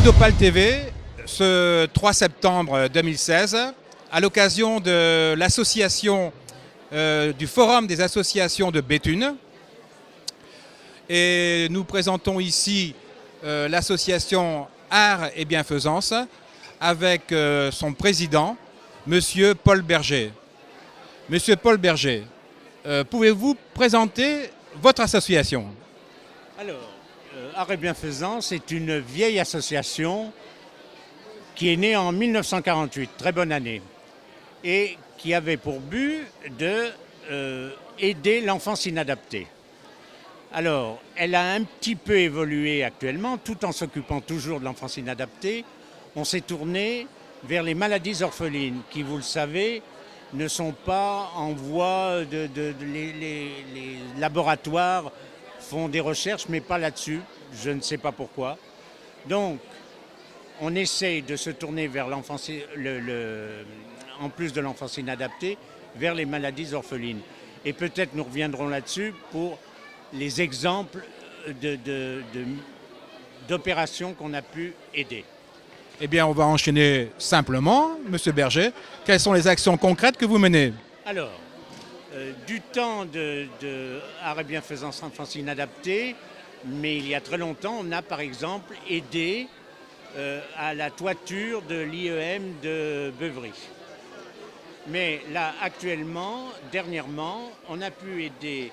Odopal TV, ce 3 septembre 2016, à l'occasion de l'association du Forum des associations de Béthune. Et nous présentons ici l'association Art et Bienfaisance avec son président, Monsieur Paul Berger. Monsieur Paul Berger, pouvez-vous présenter votre association? Alors, Art et Bienfaisance est une vieille association qui est née en 1948, très bonne année, et qui avait pour but d'aider l'enfance inadaptée. Alors, elle a un petit peu évolué actuellement, tout en s'occupant toujours de l'enfance inadaptée. On s'est tourné vers les maladies orphelines, qui, vous le savez, ne sont pas en voie les laboratoires font des recherches, mais pas là-dessus. Je ne sais pas pourquoi. Donc, on essaye de se tourner vers l'enfance, en plus de l'enfance inadaptée, vers les maladies orphelines. Et peut-être nous reviendrons là-dessus pour les exemples d'opérations qu'on a pu aider. Eh bien, on va enchaîner simplement, Monsieur Berger. Quelles sont les actions concrètes que vous menez? Alors, du temps de Art et Bienfaisance enfance inadaptée, mais il y a très longtemps, on a par exemple aidé à la toiture de l'IEM de Beuvry. Mais là, actuellement, dernièrement, on a pu aider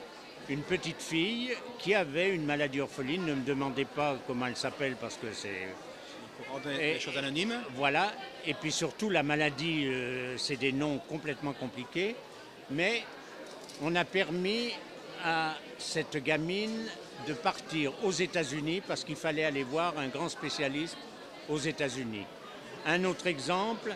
une petite fille qui avait une maladie orpheline. Ne me demandez pas comment elle s'appelle parce que c'est... Il faut rendre les choses anonymes. Voilà, et puis surtout la maladie, c'est des noms complètement compliqués, mais on a permis à cette gamine de partir aux États-Unis parce qu'il fallait aller voir un grand spécialiste aux États-Unis. Un autre exemple,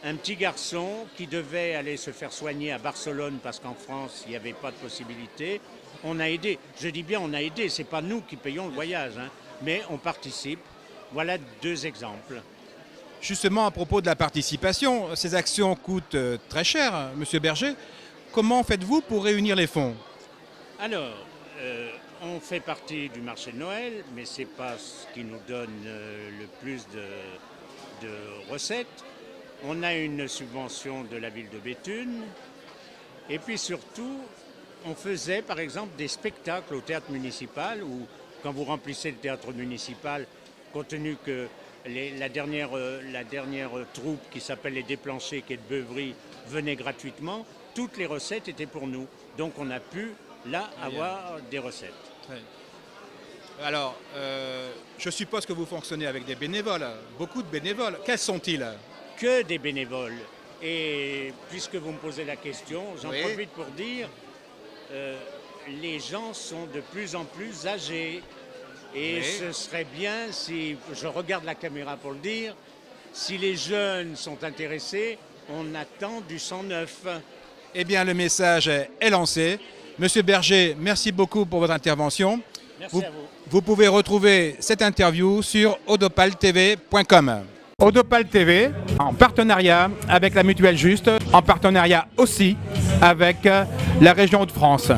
un petit garçon qui devait aller se faire soigner à Barcelone parce qu'en France, il n'y avait pas de possibilité. On a aidé, je dis bien on a aidé, ce n'est pas nous qui payons le voyage, hein, mais on participe. Voilà deux exemples. Justement, à propos de la participation, ces actions coûtent très cher, Monsieur Berger. Comment faites-vous pour réunir les fonds? Alors, on fait partie du marché de Noël, mais ce n'est pas ce qui nous donne le plus de recettes. On a une subvention de la ville de Béthune. Et puis surtout, on faisait par exemple des spectacles au théâtre municipal où, quand vous remplissez le théâtre municipal, compte tenu que la dernière troupe qui s'appelle les Déplanchés, qui est de Beuvry, venait gratuitement, toutes les recettes étaient pour nous. Donc on a pu, là, avoir des recettes. Alors, je suppose que vous fonctionnez avec des bénévoles, beaucoup de bénévoles. Quels sont-ils? Que des bénévoles. Et puisque vous me posez la question, j'en Oui. profite pour dire, les gens sont de plus en plus âgés. Et oui, ce serait bien, si je regarde la caméra pour le dire, si les jeunes sont intéressés, on attend du sang neuf. Eh bien, le message est lancé. Monsieur Berger, merci beaucoup pour votre intervention. Merci à vous. Vous pouvez retrouver cette interview sur odopaltv.com. Odopal TV, en partenariat avec la Mutuelle Juste, en partenariat aussi avec la région Hauts-de-France.